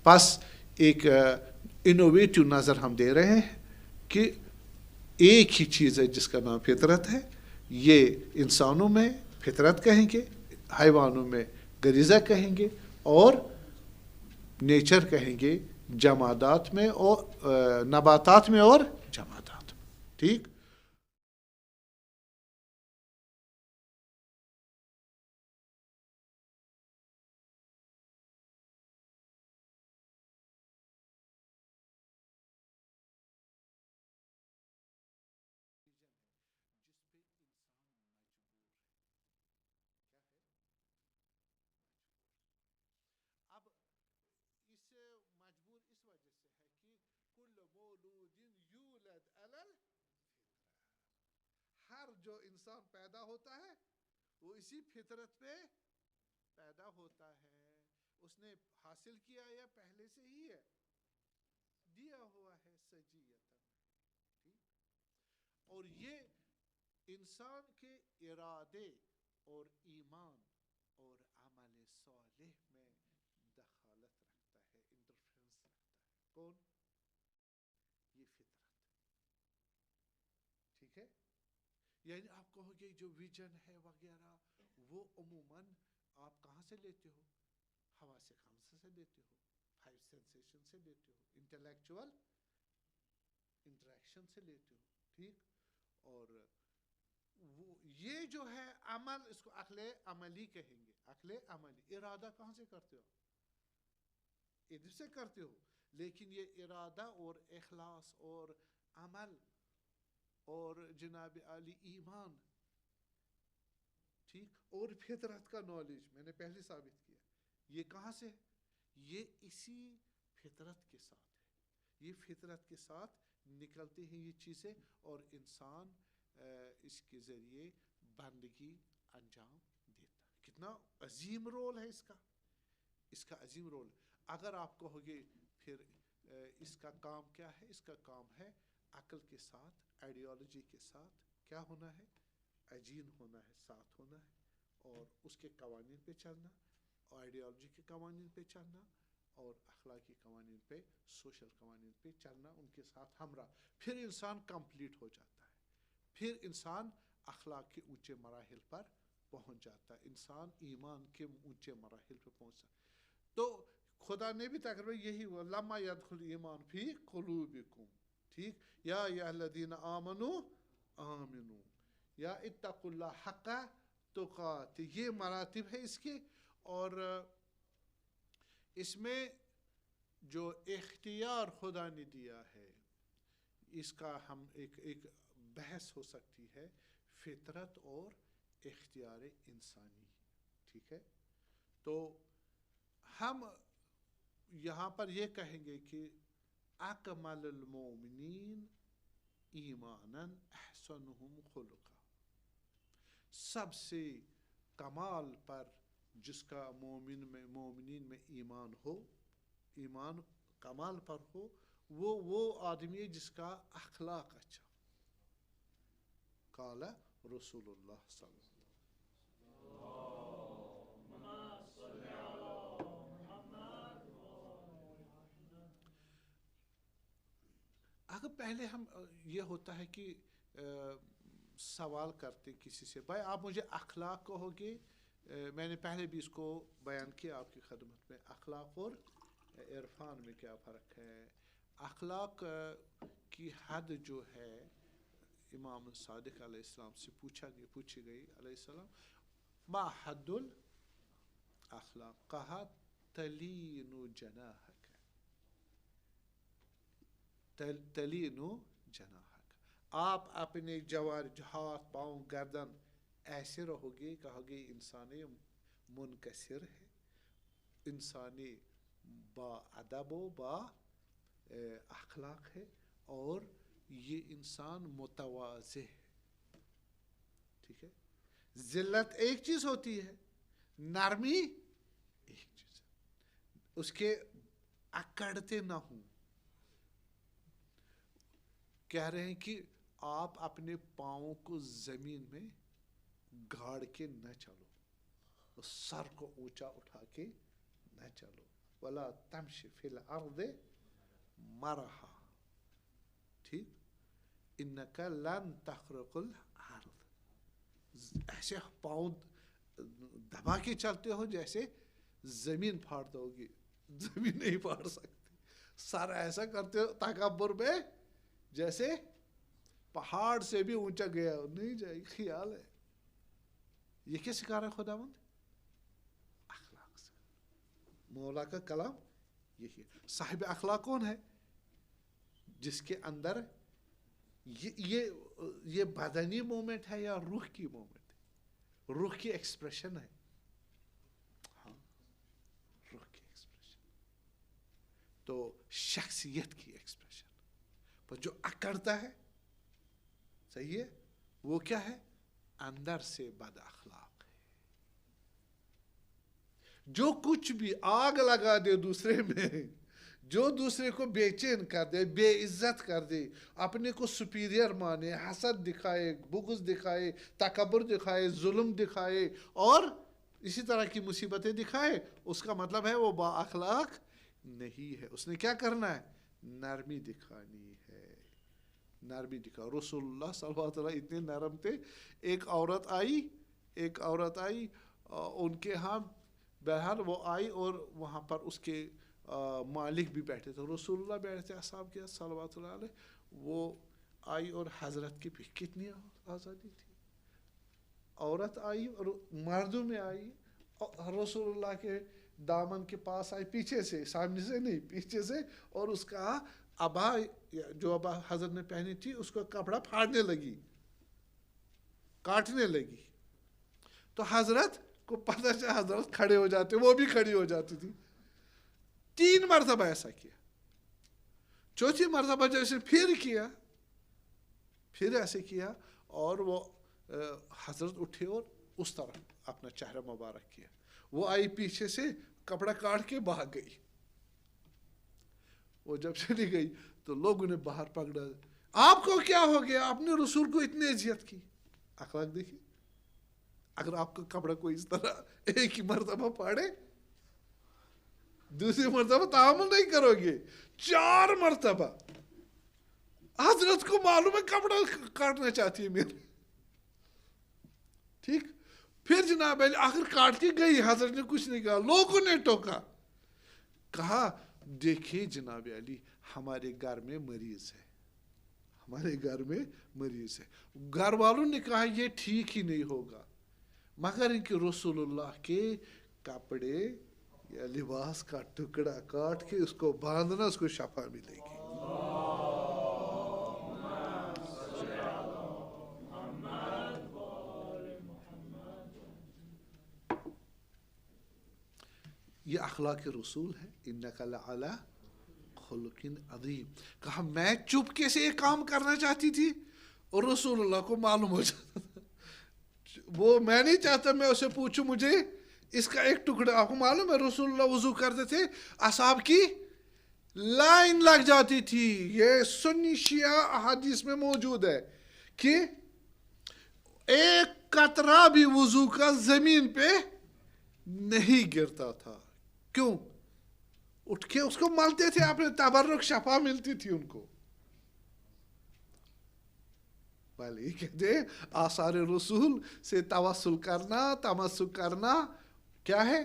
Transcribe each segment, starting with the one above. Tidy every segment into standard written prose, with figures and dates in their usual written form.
بس ایک انوویٹو نظر ہم دے رہے ہیں کہ ایک ہی چیز ہے جس کا نام فطرت ہے. یہ انسانوں میں فطرت کہیں گے, حیوانوں میں غریزہ کہیں گے, اور نیچر کہیں گے جمادات میں اور نباتات میں اور جمادات میں. ٹھیک. اب اس مجبور اس وجہ سے ہے کہ کل مولود یولد علی الفطرہ, ہر جو انسان پیدا ہوتا ہے وہ اسی فطرت پہ پیدا ہوتا ہے. اس نے حاصل کیا یا پہلے سے ہی ہے, دیا ہوا ہے سجیتاً. ٹھیک. اور یہ انسان کے ارادے اور ایمان اور عمل صالح میں دخالت رکھتا ہے, انٹرفرنس رکھتا ہے. کون؟ یہ فطرت. ٹھیک ہے. یعنی آپ کہو گے جو ویژن ہے وغیرہ وہ عموماً آپ کہاں سے لیتے ہو؟ ہوا سے خمسہ سے لیتے ہو, فائیو سینسیشن سے لیتے ہو, انٹلیکچوئل انٹریکشن سے لیتے ہو. ٹھیک. اور وہ یہ جو ہے عمل, اس کو عقل عملی کہیں گے. عقل عملی. ارادہ کہاں سے کرتے ہو؟ ادھر سے کرتے ہو. لیکن یہ ارادہ اور اخلاص اور عمل اور جناب عالی ایمان, ٹھیک, اور فطرت کا نالج میں نے پہلے ثابت کیا, یہ کہاں سے ہے؟ یہ اسی فطرت کے ساتھ ہے. یہ فطرت کے ساتھ نکلتے ہیں یہ چیزیں, اور انسان اس کے ذریعے بندگی انجام دیتا ہے. کتنا عظیم رول ہے اس کا, اس کا عظیم رول. اگر آپ کہو گے پھر اس کا کام کیا ہے؟ اس کا کام ہے عقل کے ساتھ, آئیڈیالوجی کے ساتھ کیا ہونا ہے؟ عجین ہونا ہے, ساتھ ہونا ہے, اور اس کے قوانین پہ چلنا, آئیڈیالوجی کے قوانین پہ چلنا, اور اخلاقی قوانین پہ, سوشل قوانین پہ چلنا, ان کے ساتھ ہمراہ. پھر انسان کمپلیٹ ہو جاتا ہے, پھر انسان اخلاق کے اونچے مراحل پر پہنچ جاتا ہے, انسان ایمان کے اونچے مراحل پہ پہنچتا ہے. تو خدا نے بھی تقریباً یہی ہوا, لما یدخل ایمان فی قلوبکم. ٹھیک. یا ایھا الذین آمنوا آمنوا یا اتقوا اللہ حق تقاتہ, یہ مراتب ہے اس کے. اور اس میں جو اختیار خدا نے دیا ہے, اس کا ہم ایک بحث ہو سکتی ہے, فطرت اور اختیار انسانی. ٹھیک ہے. تو ہم یہاں پر یہ کہیں گے کہ اکمل المؤمنین ایمانا احسنہم خلقا, سب سے کمال پر جس کا مومنین میں ایمان ہو, ایمان کمال پر ہو, وہ آدمی ہے جس کا اخلاق اچھا. قال رسول اللہ صلی اللہ علیہ وسلم. اگر پہلے ہم یہ ہوتا ہے کہ سوال کرتے کسی سے, بھائی آپ مجھے اخلاق کہو گے, میں نے پہلے بھی اس کو بیان کیا آپ کی خدمت میں, اخلاق اور عرفان میں کیا فرق ہے. اخلاق کی حد جو ہے امام صادق علیہ السلام سے پوچھی گئی علیہ السلام, ما حد الاخلاق؟ کہا تلین جناحک, تلین جناحک, آپ اپنے ہاتھ پاؤں گردن ایسے رہو گے, کہو گے انسان منکسر ہے, انسان با ادب و با اخلاق ہے, اور یہ انسان متواضع ہے. ٹھیک ہے. ذلت ایک چیز ہوتی ہے, نرمی ایک چیز ہے, اس کے اکڑتے نہ ہوں. کہہ رہے ہیں کہ آپ اپنے پاؤں کو زمین میں گاڑ کے نہ چلو, سر کو اونچا اٹھا کے نہ چلو. ولا تمش فی الارض مرحا. ٹھیک, انک لن تخرق الارض, ایسے پاؤں دبا کے چلتے ہو جیسے زمین پھاڑ دو گی, زمین نہیں پھاڑ سکتے. سر ایسا کرتے ہو تکبر میں جیسے پہاڑ سے بھی اونچا گیا نہیں جائے. خیال ہے یہ کیا سکھا رہا ہے خداوند؟ اخلاق سے. مولا کا کلام یہی ہے. صاحب اخلاق کون ہے؟ جس کے اندر یہ بدنی مومنٹ ہے یا روح کی مومنٹ ہے؟ روح کی ایکسپریشن ہے. ہاں, روح کی ایکسپریشن تو شخصیت کی ایکسپریشن. پر جو اکڑتا ہے, صحیح ہے, وہ کیا ہے؟ اندر سے بد اخلاق ہے. جو کچھ بھی آگ لگا دے دوسرے میں, جو دوسرے کو بے چین کر دے, بے عزت کر دے, اپنے کو سپیریئر مانے, حسد دکھائے, بغض دکھائے, تکبر دکھائے, ظلم دکھائے اور اسی طرح کی مصیبتیں دکھائے, اس کا مطلب ہے وہ با اخلاق نہیں ہے. اس نے کیا کرنا ہے؟ نرمی دکھانی ہے. نرمی دکھا. رسول اللہ صلی اللہ علیہ وسلم اتنے نرم تھے. ایک عورت آئی ان کے ہاں, بہرحال وہ آئی اور وہاں پر اس کے مالک بھی بیٹھے تھے, رسول اللہ بیٹھے تھے اصحاب کے صلوات اللہ علیہ. وہ آئی اور حضرت کی بھی کتنی آزادی تھی. عورت آئی اور مردوں میں آئی, رسول اللہ کے دامن کے پاس آئی, پیچھے سے, سامنے سے نہیں, پیچھے سے, اور اس کا ابا جو ابا حضرت نے پہنی تھی اس کا کپڑا پھاڑنے لگی, کاٹنے لگی. تو حضرت کو پتہ چلا, حضرت کھڑے ہو جاتے, وہ بھی کھڑی ہو جاتی تھی. 3 مرتبہ ایسا کیا. چوتھی مرتبہ جیسے پھر ایسے کیا, اور وہ حضرت اٹھے اور اس طرح اپنا چہرہ مبارک کیا. وہ آئی پیچھے سے, کپڑا کاٹ کے بھاگ گئی. وہ جب چلی گئی تو لوگوں نے باہر پکڑا, آپ کو کیا ہو گیا؟ آپ نے رسول کو اتنی اذیت کی. اخلاق دیکھیے. اگر آپ کا کپڑا کوئی اس طرح ایک ہی مرتبہ پاڑے, دوسری مرتبہ تعامل نہیں کرو گے, 4 مرتبہ. حضرت کو معلوم ہے کپڑا کاٹنا چاہتی ہے میرے. ٹھیک, پھر جناب علی آخر کاٹ کے گئی. حضرت نے کچھ نہیں کہا, لوگوں نے ٹوکا, کہا دیکھیے جناب علی ہمارے گھر میں مریض ہے, ہمارے گھر میں مریض ہے. گھر والوں نے کہا یہ ٹھیک ہی نہیں ہوگا, مگر ان کے رسول اللہ کے کپڑے یا لباس کا ٹکڑا کاٹ کے اس کو باندھنا, اس کو شفا ملے گی. یہ اخلاق رسول ہے. انک لعلی خلق عظیم. کہا میں چپکے سے ایک کام کرنا چاہتی تھی اور رسول اللہ کو معلوم ہو جاتا تھا. وہ میں نہیں چاہتا میں اسے پوچھوں مجھے اس کا ایک ٹکڑا. آپ کو معلوم ہے رسول اللہ وضو کرتے تھے, اصحاب کی لائن لگ جاتی تھی. یہ سنی شیعہ احادیث میں موجود ہے کہ ایک قطرہ بھی وضو کا زمین پہ نہیں گرتا تھا. کیوں؟ اٹھ کے اس کو ملتے تھے, اپنے تبرک, شفا ملتی تھی ان کو. یہ کہتے ہیں آثار رسول سے توسل کرنا, تمسک کرنا کیا ہے؟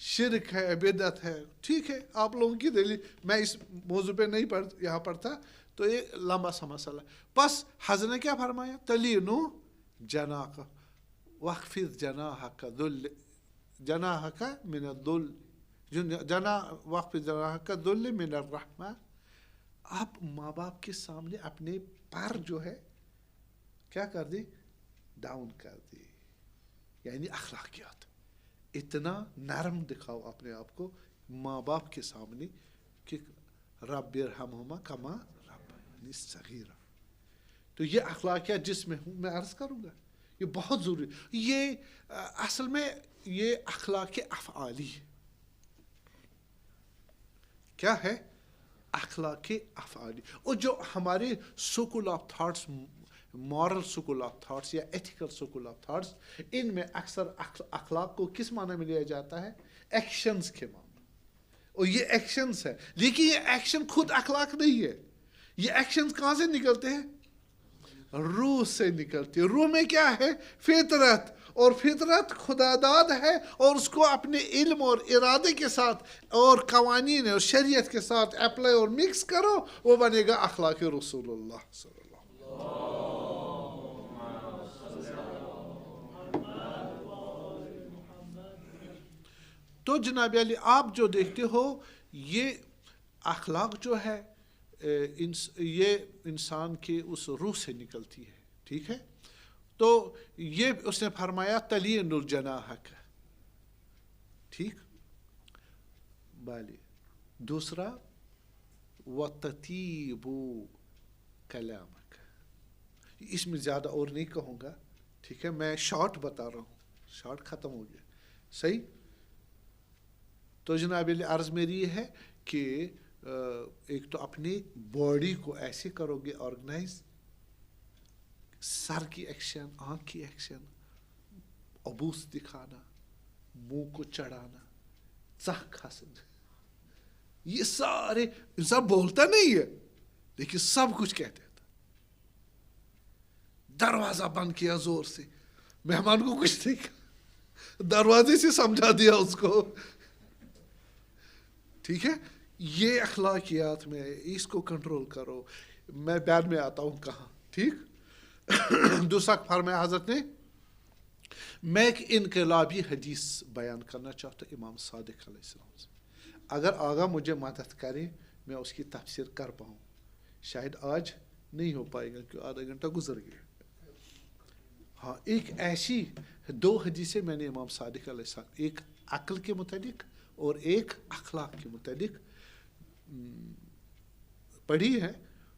شرک ہے, بدعت ہے. ٹھیک ہے, آپ لوگوں کی دلیل, میں اس موضوع پہ نہیں یہاں پڑھتا, تو یہ لمبا سا مسئلہ. بس حضرت نے کیا فرمایا؟ تلینو جناح وخفض جناحک ذل جناحک من الذل جناح وخفض جناحک ذل من الرحمہ. آپ ماں باپ کے سامنے اپنے پر جو ہے کیا کر دی؟ ڈاؤن کر دی. یعنی اخلاقیات, اتنا نرم دکھاؤ اپنے آپ کو ماں باپ کے سامنے کہ رب ارحمہما کما ربیانی صغیرا. تو یہ اخلاقیات جس میں ہوں میں عرض کروں گا, یہ بہت ضروری. یہ اصل میں یہ اخلاق افعالی ہے. کیا ہے؟ اخلاق افعالی. اور جو ہمارے school of thoughts, moral school of thoughts یا ایتھیکل سکول آف تھاٹس, ان میں اکثر اخلاق کو کس معنی میں لیا جاتا ہے؟ ایکشنز کے معنی. اور یہ ایکشنز ہے. لیکن یہ ایکشن خود اخلاق نہیں ہے. یہ ایکشنز کہاں سے نکلتے ہیں؟ روح سے نکلتی ہے. روح میں کیا ہے؟ فطرت. اور فطرت خدا داد ہے، اور اس کو اپنے علم اور ارادے کے ساتھ اور قوانین اور شریعت کے ساتھ اپلائی اور مکس کرو، وہ بنے گا اخلاق رسول اللہ صلی اللہ علیہ وسلم. تو جناب علی آپ جو دیکھتے ہو یہ اخلاق جو ہے یہ انسان کے اس روح سے نکلتی ہے. ٹھیک ہے؟ تو یہ اس نے فرمایا تلین الجناحک. ٹھیک. بالی. دوسرا وتطیب کلامک. اس میں زیادہ اور نہیں کہوں گا. ٹھیک ہے؟ میں شارٹ بتا رہا ہوں. شارٹ ختم ہو گیا. صحیح. تو جناب علی عرض میری یہ ہے کہ ایک تو اپنی باڈی کو ایسے کرو گے آرگنائز، سر کی ایکشن، آنکھ کی ایکشن، عبوس دکھانا، منہ کو چڑھانا، ژکھ حسد، یہ سارے انسان بولتا نہیں ہے لیکن سب کچھ کہتے تھا. دروازہ بند کیا زور سے، مہمان کو کچھ نہیں کہا، دروازے سے سمجھا دیا اس کو. ٹھیک ہے؟ یہ اخلاقیات میں اس کو کنٹرول کرو. میں بعد میں آتا ہوں کہاں. ٹھیک. دوسرا فرمایا حضرت نے، میں ایک انقلابی حدیث بیان کرنا چاہتا ہوں امام صادق علیہ السلام سے. اگر آگا مجھے مدد کرے میں اس کی تفسیر کر پاؤں. شاید آج نہیں ہو پائے گا کیونکہ آدھا گھنٹہ گزر گیا. ہاں ایک ایسی دو حدیثیں میں نے امام صادق علیہ السلام، ایک عقل کے متعلق اور ایک اخلاق کے متعلق پڑھی ہے،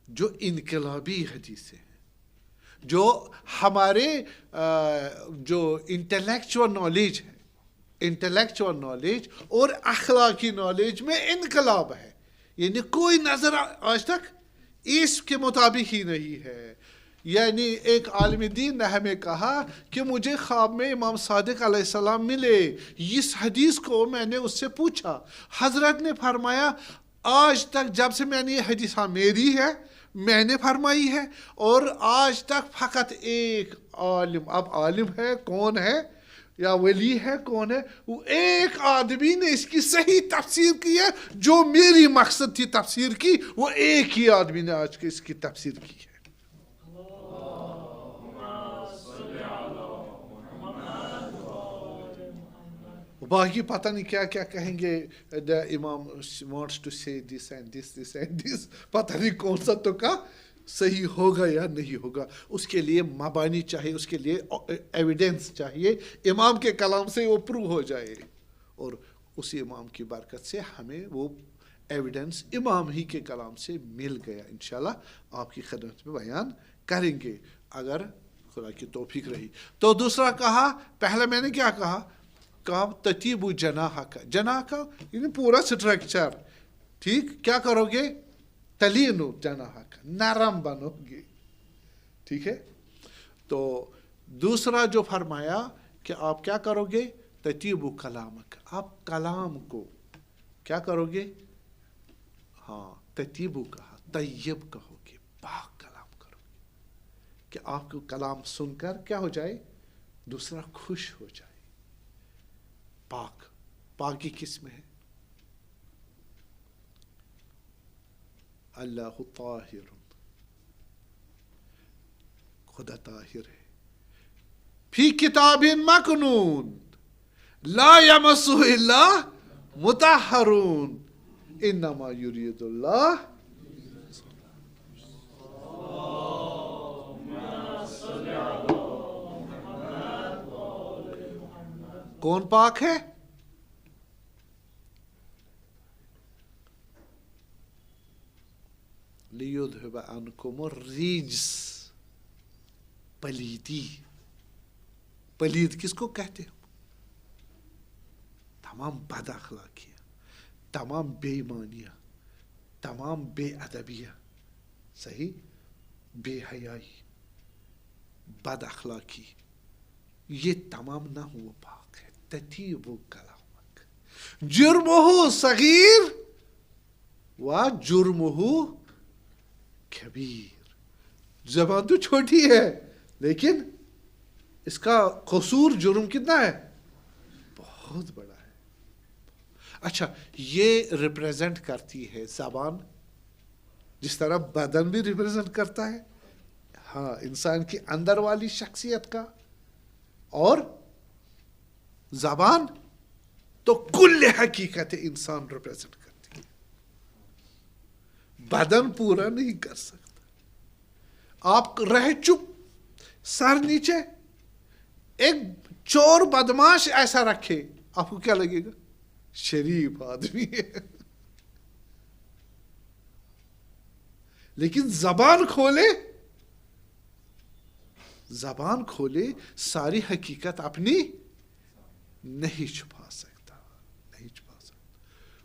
جو انقلابی حدیثیں ہیں، جو ہمارے جو انٹلیکچوئل نالج ہے، انٹلیکچوئل نالج اور اخلاقی نالج میں انقلاب ہے. یعنی کوئی نظر آج تک اس کے مطابق ہی نہیں ہے. یعنی ایک عالم دین نے ہمیں کہا کہ مجھے خواب میں امام صادق علیہ السلام ملے. اس حدیث کو میں نے اس سے پوچھا. حضرت نے فرمایا آج تک جب سے میں نے یہ حدیث میری ہے، میں نے فرمائی ہے، اور آج تک فقط ایک عالم، اب عالم ہے کون ہے یا ولی ہے کون ہے، وہ ایک آدمی نے اس کی صحیح تفسیر کی ہے جو میری مقصد تھی تفسیر کی، وہ ایک ہی آدمی نے آج کے اس کی تفسیر کی ہے. باقی پتہ نہیں کیا کیا کہیں گے. دا امام وانٹس ٹو سے this and this this and this. پتہ نہیں کون سا تو کا صحیح ہوگا یا نہیں ہوگا. اس کے لیے مبانی چاہیے، اس کے لیے ایویڈنس چاہیے. امام کے کلام سے وہ پروو ہو جائے، اور اسی امام کی برکت سے ہمیں وہ ایویڈنس امام ہی کے کلام سے مل گیا. انشاءاللہ آپ کی خدمت میں بیان کریں گے اگر خدا کی توفیق رہی. تو دوسرا کہا، پہلے میں نے کیا کہا تطیب جناحک. جناح کا یعنی پورا سٹرکچر. ٹھیک. کیا کرو گے؟ تلین جناحک، نرم بنو گے. ٹھیک ہے. تو دوسرا جو فرمایا کہ آپ کیا کرو گے؟ تطیب کلامک. آپ کلام کو کیا کرو گے؟ ہاں تطیب کہا، طیب کہو گے، پاک کلام کرو گے کہ آپ کو کلام سن کر کیا ہو جائے؟ دوسرا خوش ہو جائے. پاک. پاکی کس میں ہے؟ اللہ طاہر، خدا طاہر ہے. فی کتاب مکنون لا یمسہ الا مطہرون انما یرید اللہ. کون پاک ہے؟ لیذھب عنکم الرجس. پلیدی. پلید کس کو کہتے ہیں؟ تمام بد اخلاقیاں، تمام بے ایمانیاں، تمام بے ادبیاں، صحیح، بے حیائی، بد اخلاقی، یہ تمام نہ وہ پاک ہے. تطیب کلامک. جرمہ صغیر و جرمہ کبیر. زبان تو چھوٹی ہے لیکن اس کا قصور جرم کتنا ہے؟ بہت بڑا ہے. اچھا یہ ریپریزنٹ کرتی ہے زبان جس طرح بدن بھی ریپریزنٹ کرتا ہے ہاں انسان کی اندر والی شخصیت کا, اور زبان تو کل حقیقت انسان ریپریزنٹ کرتی ہے. بدن پورا نہیں کر سکتا. آپ رہ چپ سر نیچے, ایک چور بدماش ایسا رکھے آپ کو کیا لگے گا؟ شریف آدمی ہے. لیکن زبان کھولے ساری حقیقت اپنی نہیں چھپا سکتا.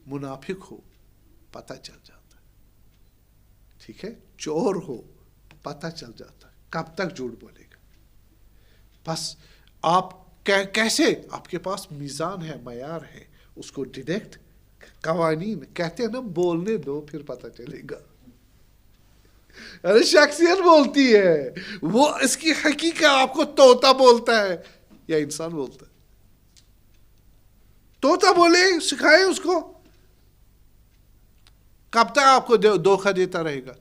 منافق ہو پتہ چل جاتا ہے, ٹھیک ہے, چور ہو پتہ چل جاتا ہے کب تک جھوٹ بولے گا. بس آپ کیسے, آپ کے پاس میزان ہے, معیار ہے, اس کو ڈیٹیکٹ, قوانین کہتے ہیں نا, بولنے دو پھر پتہ چلے گا. ارے شخصیت بولتی ہے, وہ اس کی حقیقت آپ کو طوطا بولتا ہے یا انسان بولتا ہے. طوطا بولے سکھائے اس کو, کب تک آپ کو دھوکہ دیتا رہے گا؟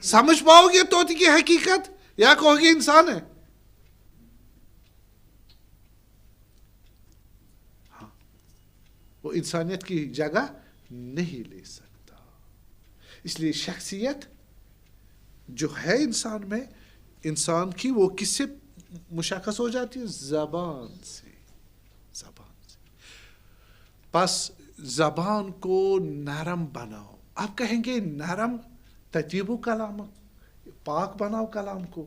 سمجھ پاؤ گے طوطے کی حقیقت یا کہو گے انسان ہے؟ ہاں وہ انسانیت کی جگہ نہیں لے سکتا. اس لیے شخصیت جو ہے انسان میں, انسان کی وہ کس سے مشخص ہو جاتی ہے؟ زبان سے. بس زبان کو نرم بناؤ. آپ کہیں گے نرم تطیب کلام, پاک بناؤ کلام کو.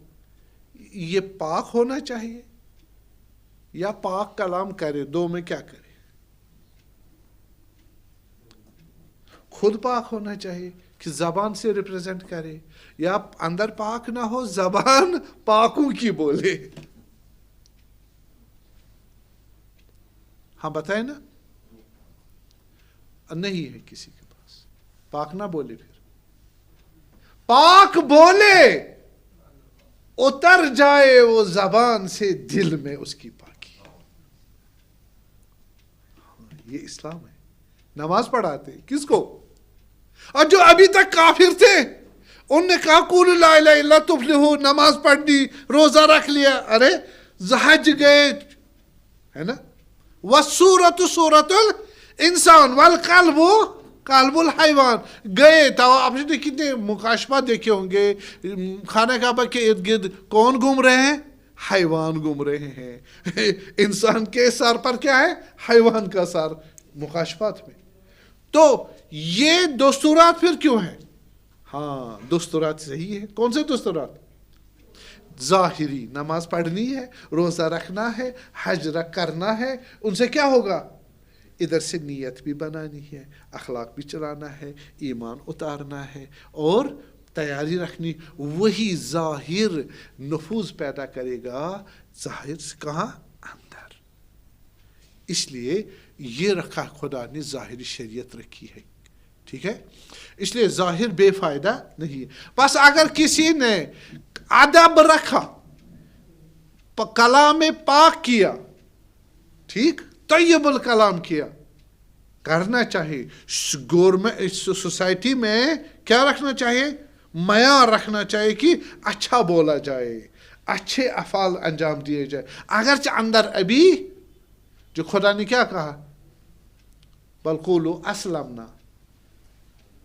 یہ پاک ہونا چاہیے یا پاک کلام کرے؟ دو میں کیا کرے؟ خود پاک ہونا چاہیے کہ زبان سے ریپریزنٹ کرے, یا اندر پاک نہ ہو زبان پاکوں کی بولے. ہاں بتائیں نا, نہیں ہے کسی کے پاس, پاک نہ بولے, پھر پاک بولے, اتر جائے وہ زبان سے دل میں اس کی پاکی. یہ اسلام ہے. نماز پڑھاتے کس کو؟ اور جو ابھی تک کافر تھے ان نے کہا قولوا لا الہ الا اللہ تفلحوا, نماز پڑھ دی, روزہ رکھ لیا, ارے حج گئے, ہے نا, والسورۃ سورۃ الانسان والقلب قلب الحیوان, گئے تو آپ نے کتنے مکاشفات دیکھے ہوں گے. خانہ کعبہ کے ارد گرد کون گھوم رہے ہیں؟ حیوان گھوم رہے ہیں. انسان کے سر پر کیا ہے؟ حیوان کا سر, مکاشفات میں. تو یہ دستورات پھر کیوں ہیں؟ ہاں دستورات صحیح ہے. کون سے دستورات؟ ظاہری, نماز پڑھنی ہے, روزہ رکھنا ہے, حج کرنا ہے. ان سے کیا ہوگا؟ ادھر سے نیت بھی بنانی ہے, اخلاق بھی چلانا ہے, ایمان اتارنا ہے, اور تیاری رکھنی. وہی ظاہر نفوذ پیدا کرے گا. ظاہر سے کہاں؟ اندر. اس لیے یہ رکھا خدا نے, ظاہری شریعت رکھی ہے, ٹھیک ہے. اس لیے ظاہر بے فائدہ نہیں ہے. بس اگر کسی نے ادب رکھا, کلام پاک کیا, ٹھیک, طیب الکلام کیا, کرنا چاہیے. گورنمنٹ سوسائٹی میں کیا رکھنا چاہیے؟ معیار رکھنا چاہیے کہ اچھا بولا جائے, اچھے افعال انجام دیے جائے. اگرچہ اندر ابھی جو خدا نے کیا کہا, بل قولوا اسلمنا,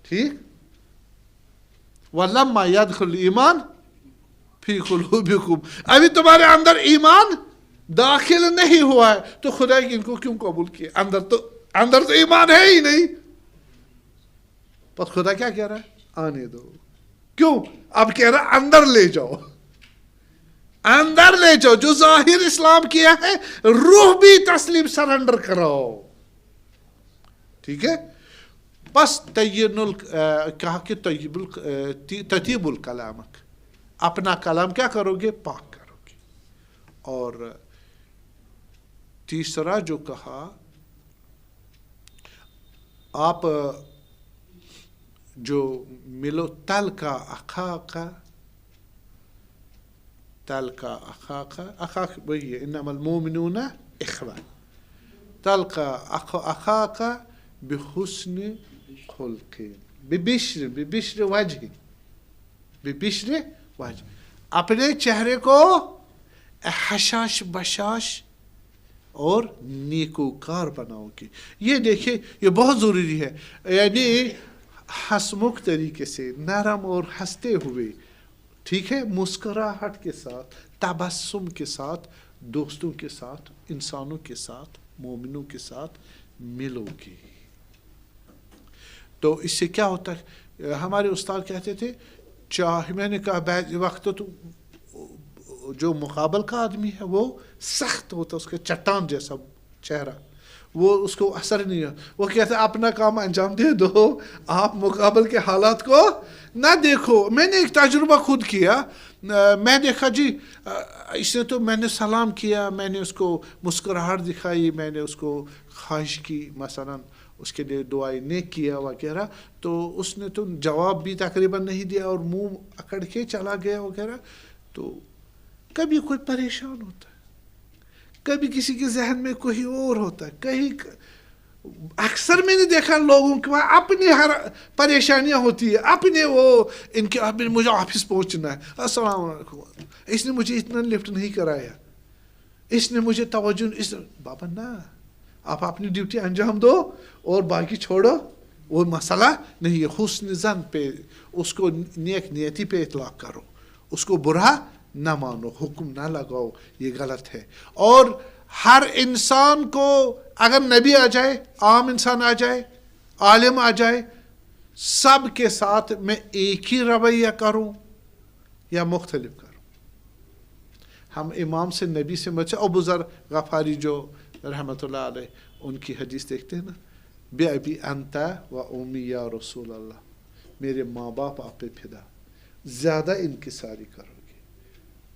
ٹھیک, ولما يدخل الایمان فی قلوبکم, ابھی تمہارے اندر ایمان داخل نہیں ہوا ہے تو خدا ان کو کیوں قبول کیا؟ اندر تو ایمان ہے ہی نہیں. پر خدا کیا کہہ رہا ہے؟ آنے دو. کیوں؟ اب کہہ رہا ہے اندر لے جاؤ, اندر لے جاؤ. جو ظاہر اسلام کیا ہے, روح بھی تسلیم سرنڈر کراؤ, ٹھیک ہے. بس کہا کہ تطیب الکلامک, اپنا کلام کیا کرو گے؟ پاک کرو گے. اور تیسرا جو کہا آپ جو ملو تلقا اخاک وہی ہے انما المؤمنون اخوہ تلقا اخاک بحسن خلق ببشر وجہ اپنے چہرے کو حشاش بشاش اور نیکوکار بناؤ گے. یہ دیکھیں یہ بہت ضروری ہے, یعنی ہنسمکھ طریقے سے نرم اور ہنستے ہوئے, ٹھیک ہے, مسکراہٹ کے ساتھ, تبسم کے ساتھ, دوستوں کے ساتھ, انسانوں کے ساتھ, مومنوں کے ساتھ ملو گے. تو اس سے کیا ہوتا ہے, ہمارے استاد کہتے تھے چاہے, میں نے کہا بعض وقت تو جو مقابل کا آدمی ہے وہ سخت ہوتا, اس کے چٹان جیسا چہرہ, وہ اس کو اثر نہیں ہے, وہ کہتے ہیں اپنا کام انجام دے دو, آپ مقابل کے حالات کو نہ دیکھو. میں نے ایک تجربہ خود کیا, میں دیکھا جی اس نے تو, میں نے سلام کیا, میں نے اس کو مسکراہٹ دکھائی, میں نے اس کو خواہش کی مثلا اس کے لیے دعائیں نیک کیا وغیرہ, تو اس نے تو جواب بھی تقریباً نہیں دیا اور منہ اکڑ کے چلا گیا وغیرہ. تو کبھی کوئی پریشان ہوتا ہے, کبھی کسی کے ذہن میں کوئی اور ہوتا ہے, کہیں اکثر میں نے دیکھا لوگوں کے پاس اپنی ہر پریشانیاں ہوتی ہے, اپنے وہ ان کے مجھے آفس پہنچنا ہے, السلام علیکم, اس نے مجھے اتنا لفٹ نہیں کرایا, اس نے مجھے توجہ, بابا نا, آپ اپنی ڈیوٹی انجام دو اور باقی چھوڑو, وہ مسئلہ نہیں ہے. حسن ظن پہ, اس کو نیک نیتی پہ اطلاق کرو, اس کو برا نہ مانو, حکم نہ لگاؤ, یہ غلط ہے. اور ہر انسان کو اگر نبی آ جائے, عام انسان آ جائے, عالم آ جائے, سب کے ساتھ میں ایک ہی رویہ کروں یا مختلف کروں. ہم امام سے, نبی سے مجھے ابو ذر غفاری جو رحمۃ اللہ علیہ, ان کی حدیث دیکھتے ہیں نا, بے ابی انت و امی یا رسول اللہ, میرے ماں باپ آپ پہ فدا, زیادہ انکساری کرو گے,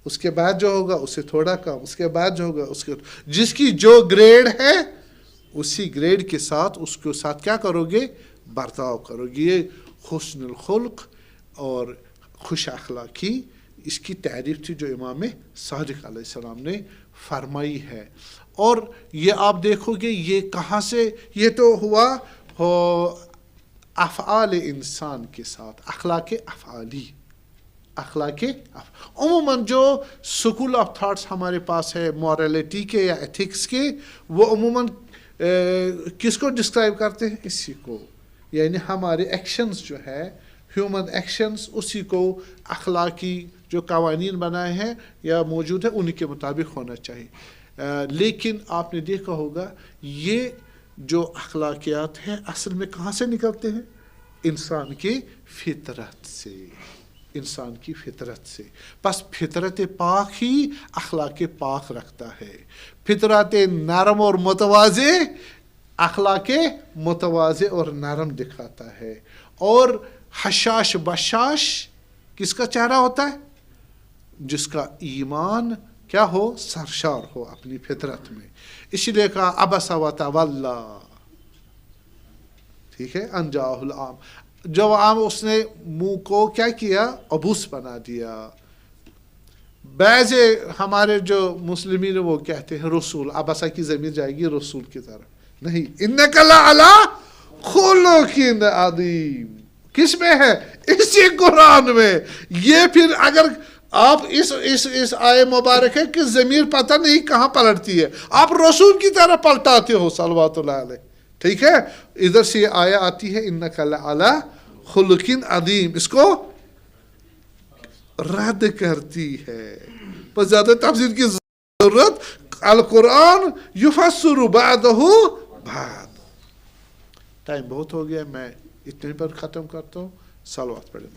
اس کے بعد جو ہوگا اس سے تھوڑا کم, اس کے بعد جو ہوگا اس کے, جس کی جو گریڈ ہے اسی گریڈ کے ساتھ اس کے ساتھ کیا کرو گے, برتاؤ کرو گے. یہ حسن الخلق اور خوش اخلاقی, اس کی تعریف تھی جو امام صادق علیہ السلام نے فرمائی ہے. اور یہ آپ دیکھو گے یہ کہاں سے, یہ تو ہوا افعال انسان کے ساتھ, اخلاق افعالی, عموماً جو سکول آف تھاٹس ہمارے پاس ہے مورالٹی کے یا ایتھکس کے, وہ عموماً کس کو ڈسکرائب کرتے ہیں, اسی کو, یعنی ہمارے ایکشنز جو ہے, ہیومن ایکشنز, اسی کو اخلاقی جو قوانین بنائے ہیں یا موجود ہیں انہی کے مطابق ہونا چاہیے. لیکن آپ نے دیکھا ہوگا یہ جو اخلاقیات ہیں اصل میں کہاں سے نکلتے ہیں, انسان کی فطرت سے, انسان کی فطرت سے. بس فطرت پاک ہی اخلاق پاک رکھتا ہے. فطرت نرم اور متواضع اخلاق متواضع اور نرم دکھاتا ہے. اور حشاش بشاش کس کا چہرہ ہوتا ہے, جس کا ایمان کیا ہو, سرشار ہو اپنی فطرت میں. اسی لیے کہا عبس و تولی, ٹھیک ہے, ان جاءہ العام, جب عام اس نے منہ کو کیا کیا, عبوس بنا دیا. بعض ہمارے جو مسلمین وہ کہتے ہیں رسول, عبسہ کی ضمیر جائے گی رسول کی طرف, نہیں, انک لعلی خلق عظیم, کس میں ہے, اسی قرآن میں. یہ پھر اگر آپ اس آئے مبارکہ کی ضمیر پتہ نہیں کہاں پلٹتی ہے, آپ رسول کی طرح پلٹاتے ہو صلوات اللہ علیہ, ٹھیک ہے. ادھر سے آیا آتی ہے انک لعلی خلق عظیم, اس کو رد کرتی ہے, پر زیادہ تفسیر کی ضرورت, القرآن یفسر بعدہ بعد. ٹائم بہت ہو گیا, میں اتنے پر ختم کرتا ہوں. صلوات پڑھیں.